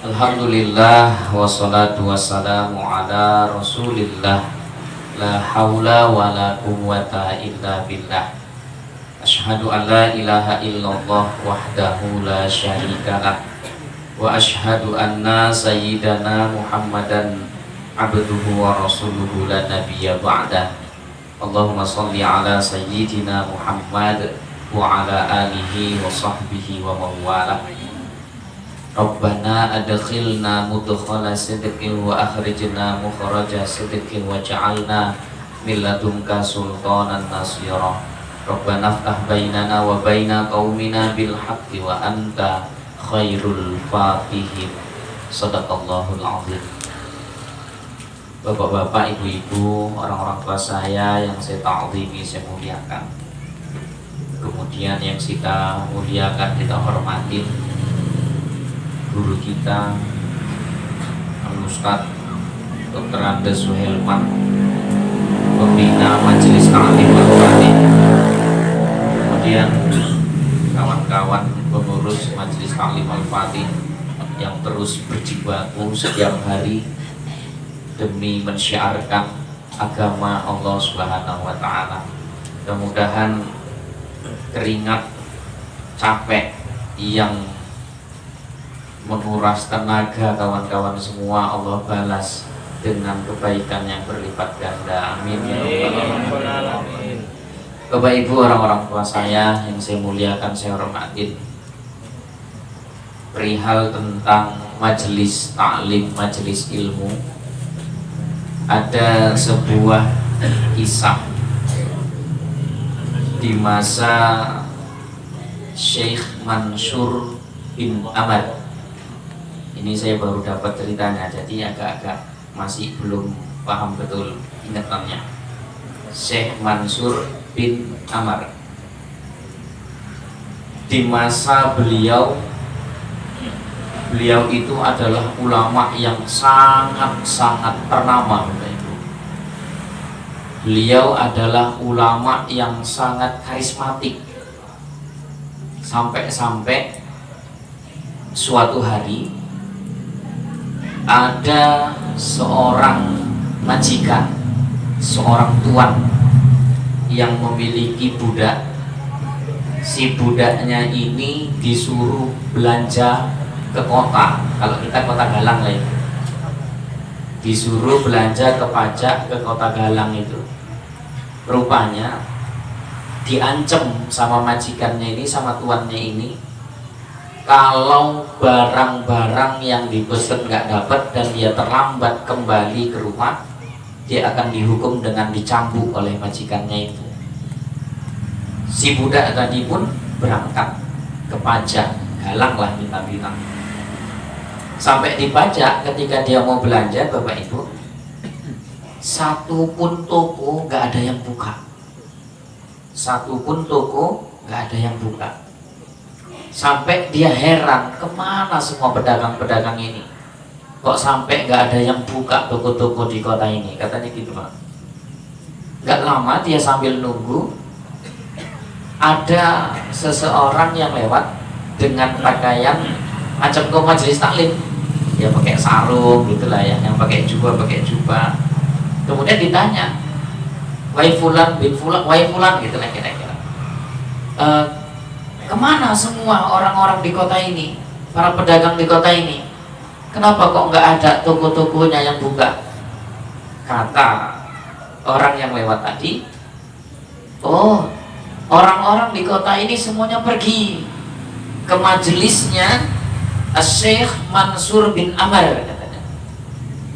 Alhamdulillah wassalatu wassalamu ala rasulillah. La haula wa la quwwata illa billah. Asyhadu an la ilaha illallah wahdahu la syarikalah. Wa asyhadu anna sayyidana Muhammadan abduhu wa rasuluhu la nabiyya ba'dah. Allahumma salli ala sayyidina Muhammad wa ala alihi wa sahbihi wa mawalah. Rabbana adkhilna mudkhala sidqin wa akhrijna mukhraja sidqin wa ja'alna min ladunka sultanan nasira. Rabbana aftah bainana wa baina qaumina bil haqqi wa anta khairul fatihin. Shadaqallahul azim. Bapak-bapak, ibu-ibu, orang-orang tua saya yang saya ta'zimi, saya muliakan. Kemudian yang kita muliakan, kita hormatin guru kita Al-Ustadz Dr. Andes Suhelman, pembina Majelis Ta'lim Al-Fatih, kemudian kawan-kawan pengurus Majelis Ta'lim Al-Fatih yang terus berjibaku setiap hari demi mensyiarkan agama Allah Subhanahu wa Ta'ala. Mudah-mudahan keringat capek yang menguras tenaga kawan-kawan semua Allah balas dengan kebaikan yang berlipat ganda. Amin ya rabbal alamin. Bapak Ibu, orang-orang tua saya yang saya muliakan, saya hormatin, perihal tentang majelis taklim, majelis ilmu, ada sebuah kisah di masa Syekh Mansur bin Amar. Ini saya baru dapat ceritanya, jadi agak-agak masih belum paham betul ingatannya. Syekh Mansur bin Amar, di masa beliau itu adalah ulama yang sangat-sangat ternama. Beliau adalah ulama yang sangat karismatik, sampai-sampai suatu hari ada seorang majikan, seorang tuan yang memiliki budak. Si budaknya ini disuruh belanja ke kota, kalau kita kota Galang lah itu, disuruh belanja ke pajak ke kota Galang itu. Rupanya diancam sama majikannya ini, sama tuannya ini, kalau barang-barang yang dipesan nggak dapat dan dia terlambat kembali ke rumah, dia akan dihukum dengan dicambuk oleh majikannya itu. Si budak tadi pun berangkat ke pajak Galang lah kita bilang. Sampai di pajak, ketika dia mau belanja, Bapak Ibu, satu pun toko nggak ada yang buka. Satu pun toko nggak ada yang buka. Sampai dia heran, kemana semua pedagang-pedagang ini? Kok sampai nggak ada yang buka toko-toko di kota ini? Katanya gitu, Pak. Nggak lama dia sambil nunggu, ada seseorang yang lewat dengan pakaian macam ke majelis taklim. Dia pakai sarung gitulah ya, yang pakai jubah. Kemudian ditanya, wahai fulan bin fulan, wahai fulan, gitulah kira-kira. Kemana semua orang-orang di kota ini, para pedagang di kota ini? Kenapa kok nggak ada toko-tokonya yang buka? Kata orang yang lewat tadi, oh, orang-orang di kota ini semuanya pergi ke majelisnya Syekh Mansur bin Amar, katanya.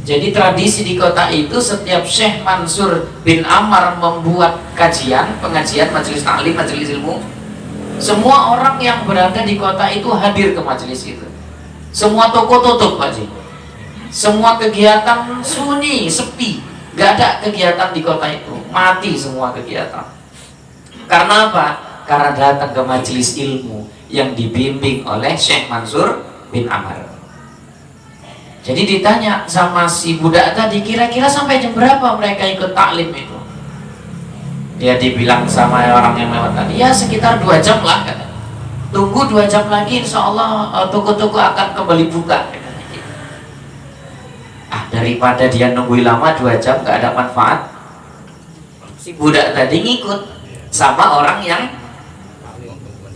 Jadi tradisi di kota itu, setiap Syekh Mansur bin Amar membuat pengajian, majelis taklim, majelis ilmu, semua orang yang berada di kota itu hadir ke majelis itu. Semua toko tutup, Pak Ji. Semua kegiatan sunyi, sepi, gak ada kegiatan di kota itu, mati semua kegiatan. Karena apa? Karena datang ke majelis ilmu yang dibimbing oleh Syekh Mansur bin Amar. Jadi ditanya sama si budak tadi, kira-kira sampai jam berapa mereka ikut taklim itu? Dia dibilang sama orang yang lewat tadi, ya sekitar 2 jam lah, katanya. Tunggu 2 jam lagi, insya Allah toko-toko akan kembali buka, katanya gitu. daripada dia nunggu lama 2 jam nggak ada manfaat, si budak tadi ngikut sama orang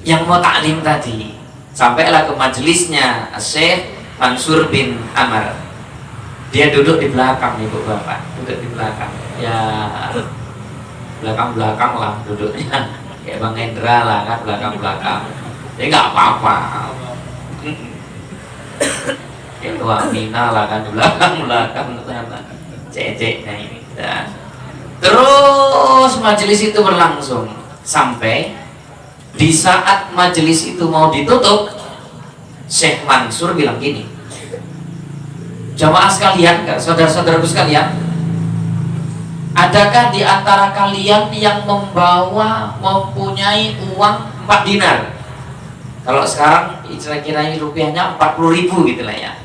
yang mau taklim tadi. Sampailah ke majelisnya Syekh Mansur bin Amar. Dia duduk di belakang, ibu bapak, duduk di belakang. Ya belakang lah duduknya, kayak Bang Hendra lah kan, belakang. Ya nggak apa-apa. Kayak Tua Mina lah kan, di belakang sana. Ceceknya ini. Dan terus majelis itu berlangsung sampai di saat majelis itu mau ditutup, Syekh Mansur bilang gini, jamaah sekalian, saudara-saudaraku sekalian, adakah di antara kalian yang mempunyai uang 4 dinar? Kalau sekarang kira-kira rupiahnya 40.000 gitu lah ya.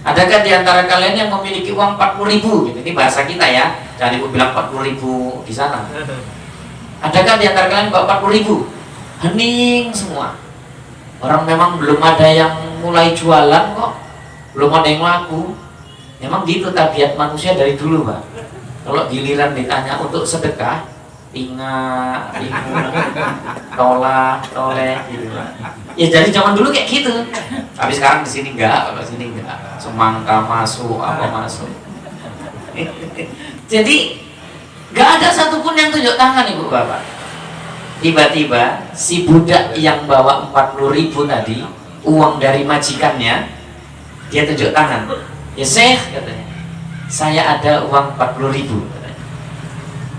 Adakah di antara kalian yang memiliki uang 40.000 gitu? Ini bahasa kita ya, jangan ibu bilang 40.000 di sana. Adakah di antara kalian 40.000? Hening semua. Orang memang belum ada yang mulai jualan kok, belum ada yang laku. Memang gitu tabiat manusia dari dulu, Pak. Kalau giliran ditanya untuk sedekah, ingat, toleh gitu. Ya dari zaman dulu kayak gitu. Tapi sekarang di sini enggak, di sini enggak. Semangka masuk, apa masuk. Jadi enggak ada satupun yang tunjuk tangan, Ibu Bapak. Tiba-tiba si budak yang bawa 40.000 tadi, uang dari majikannya, dia tunjuk tangan. Ya Syekh, katanya, saya ada uang 40.000.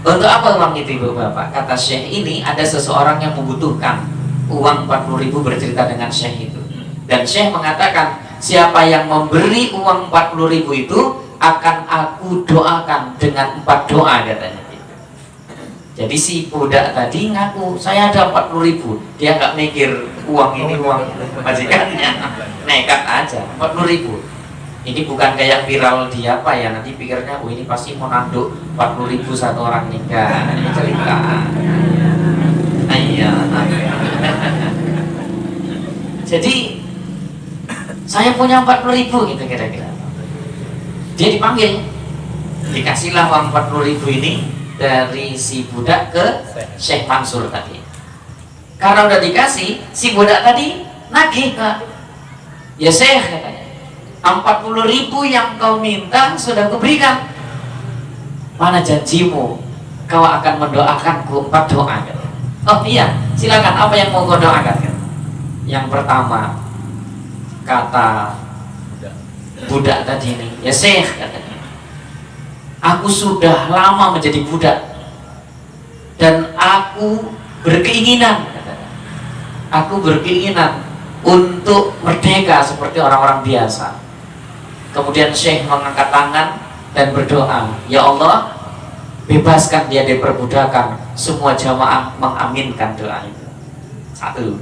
Untuk apa uang itu, Ibu Bapak? Kata Syekh ini, ada seseorang yang membutuhkan uang 40.000, bercerita dengan Syekh itu. Dan Syekh mengatakan, siapa yang memberi uang 40.000 itu akan aku doakan dengan 4 doa, katanya. Jadi si budak tadi ngaku, saya ada 40.000. Dia nggak mikir uang ini uang majikannya, nekat aja 40.000. Ini bukan kayak viral di apa ya, nanti pikirnya, oh ini pasti mau nanduk 40.000 satu orang nikah. Ini cerita. Iya. Jadi saya punya 40.000 gitu kira-kira. Dia dipanggil, dikasihlah uang 40.000 ini dari si budak ke Syekh Mansur tadi. Karena udah dikasih, si budak tadi nagih, Pak. Ya Syekh, katanya, 40.000 yang kau minta sudah kuberikan. Mana janjimu kau akan mendoakanku 4 doa? Oh iya, silakan, apa yang mau kau doakan? Yang pertama, kata budak tadi ini, ya Syekh, katanya, aku sudah lama menjadi budak dan aku berkeinginan untuk merdeka seperti orang-orang biasa. Kemudian Syekh mengangkat tangan dan berdoa, ya Allah, bebaskan dia dari perbudakan. Semua jamaah mengaminkan doa itu. 1.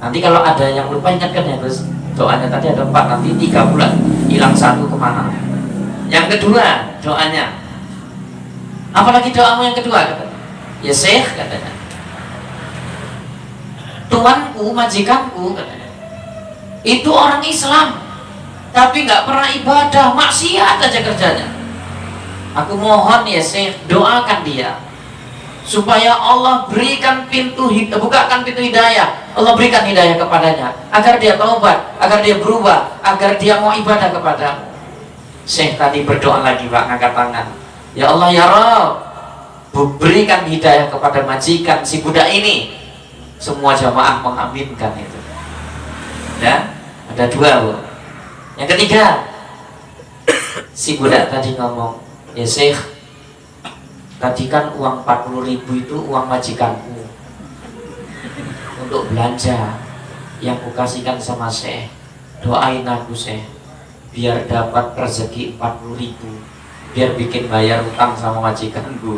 Nanti kalau ada yang lupa ingatkan ya, terus doanya tadi ada 4, nanti 3 bulan hilang 1 kemana. Yang kedua doanya, apalagi doamu yang kedua? Katanya, ya Syekh, katanya, tuanku, majikanku, katanya, itu orang Islam tapi nggak pernah ibadah, maksiat aja kerjanya. Aku mohon ya Syekh, doakan dia supaya Allah berikan bukakan pintu hidayah. Allah berikan hidayah kepadanya agar dia taubat, agar dia berubah, agar dia mau ibadah kepadamu. Syekh tadi berdoa lagi, Pak, ngangkat tangan, ya Allah ya Rabb, berikan hidayah kepada majikan si budak ini. Semua jamaah mengaminkan itu. Dan ada 2, Bu. Yang ketiga, si budak tadi ngomong, ya Syekh, tadi kan uang 40.000 itu uang majikanku untuk belanja yang kukasihkan sama Syekh. Doain aku Syekh, biar dapat rezeki 40.000, biar bikin bayar utang sama majikanku.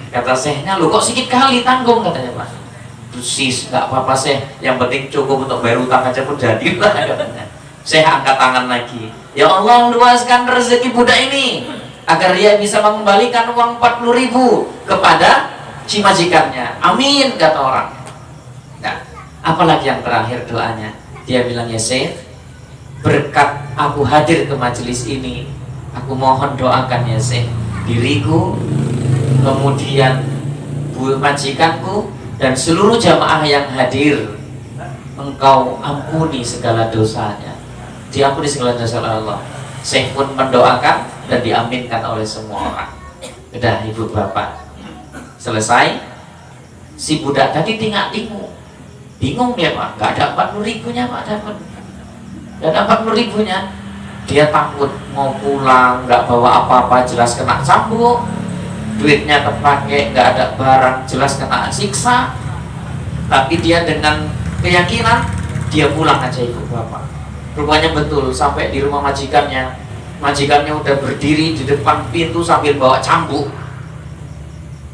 Kata Syekhnya, lu kok sedikit kali tanggung, katanya, Pak. Sis, nggak apa-apa Syekh, yang penting cukup untuk bayar utang aja pun jadi lah, katanya. Syekh angkat tangan lagi, ya Allah, luaskan rezeki budak ini agar dia bisa mengembalikan uang 40.000 kepada si majikannya. Amin, kata orang. Nah, apalagi yang terakhir doanya, dia bilang, ya Syekh, berkat aku hadir ke majelis ini, Aku mohon doakan ya Syekh, diriku, kemudian majikanku, dan seluruh jamaah yang hadir. Engkau ampuni segala dosanya, diampuni segala dosa Allah. Syekh pun mendoakan dan diaminkan oleh semua orang. Udah ibu bapak selesai, si budak tadi bingung dia pak, nggak ada 40.000-nya pak, dan 40.000-nya dia takut mau pulang, nggak bawa apa-apa, jelas kena cambuk, duitnya terpakai, nggak ada barang, jelas kena siksa. Tapi dia dengan keyakinan dia pulang aja ibu bapak. Rupanya betul, sampai di rumah majikannya udah berdiri di depan pintu sambil bawa cambuk.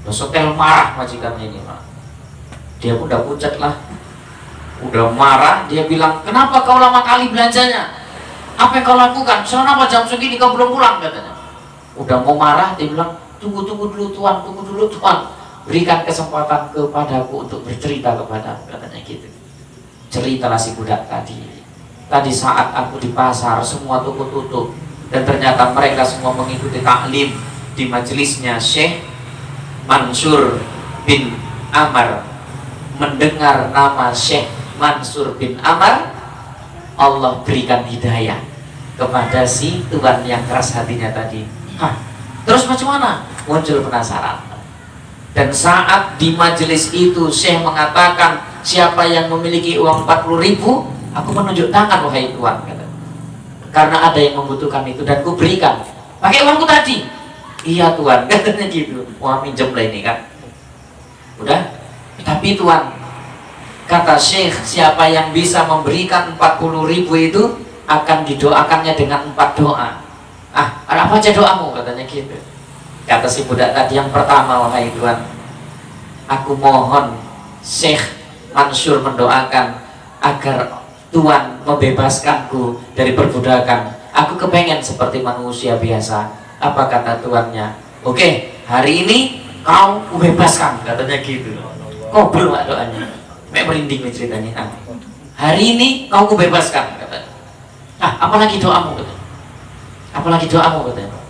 Setel marah majikannya ini pak. Dia pun udah pucat lah, udah marah. Dia bilang, kenapa kau lama kali belanjanya? Apa yang kau lakukan? Kenapa jam segini kau belum pulang katanya. Udah mau marah, dia bilang, tunggu dulu tuan, berikan kesempatan kepadaku untuk bercerita kepadamu, katanya gitu. Ceritalah si budak tadi saat aku di pasar semua toko tutup, dan ternyata mereka semua mengikuti taklim di majelisnya Syekh Mansur bin Amar. Mendengar nama Syekh Mansur bin Amar, Allah berikan hidayah kepada si tuan yang keras hatinya tadi. Terus macam mana? Muncul penasaran. Dan saat di majelis itu Syekh mengatakan, siapa yang memiliki uang 40.000, aku menunjuk tangan wahai tuan, kata. Karena ada yang membutuhkan itu dan ku berikan. Pakai uangku tadi. Iya tuan, katanya gitu. Wah minjem lah ini kan. Udah. Tapi tuan, kata Syekh, siapa yang bisa memberikan 40.000 itu akan didoakannya dengan 4 doa. Ada apa aja doamu, katanya gitu. Kata si budak tadi, yang pertama wahai tuan, aku mohon Syekh Mansur mendoakan agar Tuhan membebaskanku dari perbudakan. Aku kepengen seperti manusia biasa. Apa kata tuannya? Oke, hari ini kau bebaskan, katanya gitu. Kabul nggak doanya? Mek merinding nih ceritanya. Hari ini kau bebaskan, katanya. Apalagi doamu, katanya. Apalagi doamu, katanya.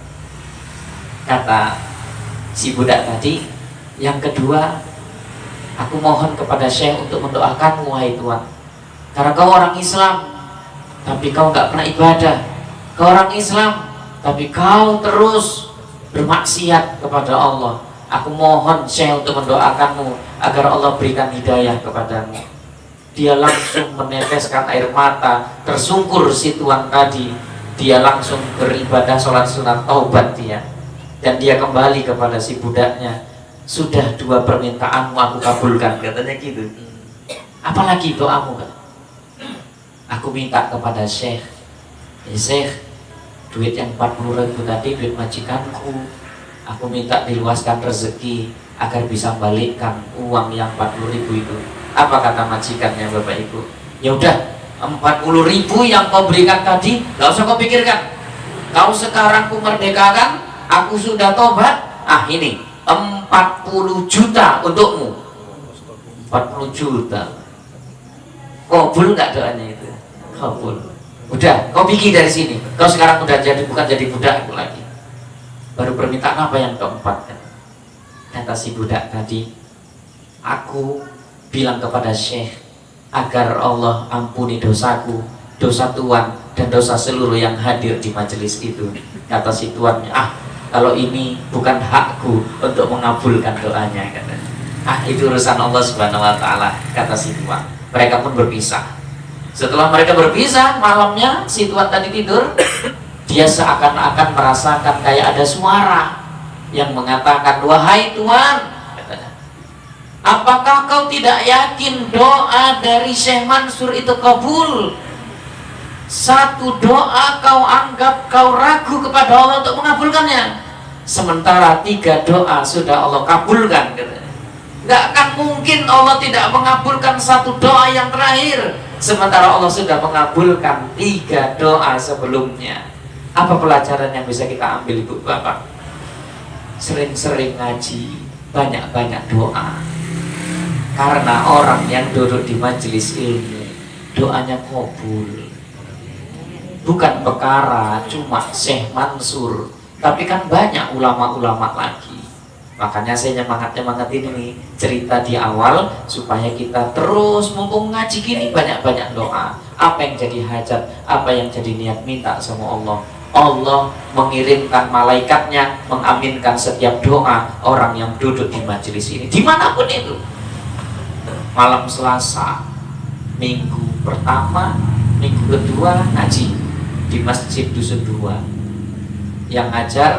Kata si budak tadi, yang kedua, aku mohon kepada Syekh untuk mendoakanmu wahai Tuhan. Karena kau orang Islam, tapi kau nggak pernah ibadah. Kau orang Islam, tapi kau terus bermaksiat kepada Allah. Aku mohon Syekh untuk mendoakanmu agar Allah berikan hidayah kepadamu. Dia langsung meneteskan air mata, tersungkur si tuan tadi. Dia langsung beribadah sholat sunat taubat dia. Dan dia kembali kepada si budaknya. Sudah 2 permintaanmu aku kabulkan, katanya gitu. Apalagi doamu, kan? Aku minta kepada Syekh, ya Syekh, duit yang 40.000 tadi duit majikanku, aku minta diluaskan rezeki agar bisa balikkan uang yang 40.000 itu. Apa kata majikannya Bapak Ibu? Ya udah, 40.000 yang kau berikan tadi gak usah kau pikirkan. Kau sekarang ku merdekakan, aku sudah tobat. Ini 40 juta untukmu. 40 juta. Kabul nggak doanya itu? Kabul. Udah, kau pergi dari sini. Kau sekarang udah bukan jadi budak lagi. Baru permintaan apa yang keempat? Kata si budak tadi, aku bilang kepada Syekh agar Allah ampuni dosaku, dosa tuan, dan dosa seluruh yang hadir di majelis itu. Kata si tuannya, kalau ini bukan hakku untuk mengabulkan doanya, katanya. Itu urusan Allah Subhanahu wa Ta'ala, kata si tuan. Mereka pun berpisah. Setelah mereka berpisah, malamnya si tuan tadi tidur, dia seakan-akan merasakan kayak ada suara yang mengatakan, wahai tuan, katanya, apakah kau tidak yakin doa dari Syekh Mansur itu kabul? Satu doa kau anggap kau ragu kepada Allah untuk mengabulkannya, sementara 3 doa sudah Allah kabulkan, katanya. Gak akan mungkin Allah tidak mengabulkan satu doa yang terakhir, sementara Allah sudah mengabulkan 3 doa sebelumnya. Apa pelajaran yang bisa kita ambil Ibu Bapak? Sering-sering ngaji, banyak-banyak doa. Karena orang yang duduk di majelis ilmu, doanya kabul. bukan perkara cuma Syekh Mansur, tapi kan banyak ulama-ulama lagi. Makanya saya nyemangatin ini cerita di awal supaya kita terus mumpung ngaji gini banyak-banyak doa. Apa yang jadi hajat, apa yang jadi niat minta sama Allah. Allah mengirimkan malaikatnya mengaminkan setiap doa orang yang duduk di majelis ini dimanapun itu. Malam Selasa, minggu pertama, minggu kedua ngaji di Masjid Dusun Dua. Yang ngajar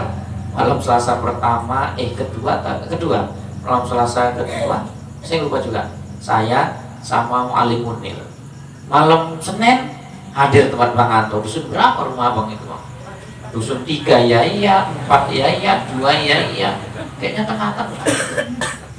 malam Selasa pertama, kedua, malam Selasa kedua, saya lupa juga. Saya sama Ali Munir. Malam Senin hadir tempat Bang Anto. Dusun berapa rumah Abang itu, Bang? Dusun 3 ya iya, 4 ya iya, 2 ya iya. Kayaknya tengah-tengah.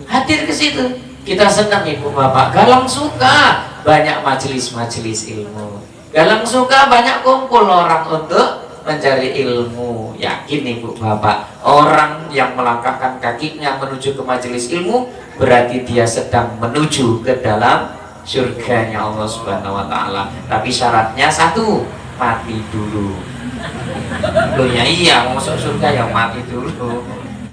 Hadir ke situ. Kita senang Ibu Bapak. Galang suka banyak majelis-majelis ilmu. Galang suka banyak kumpul orang untuk mencari ilmu. Yakin Ibu Bapak, orang yang melangkahkan kakinya menuju ke majelis ilmu berarti dia sedang menuju ke dalam surganya Allah Subhanahu wa taala. Tapi syaratnya satu, mati dulu. Loh ya iya, mau masuk surga yang mati dulu.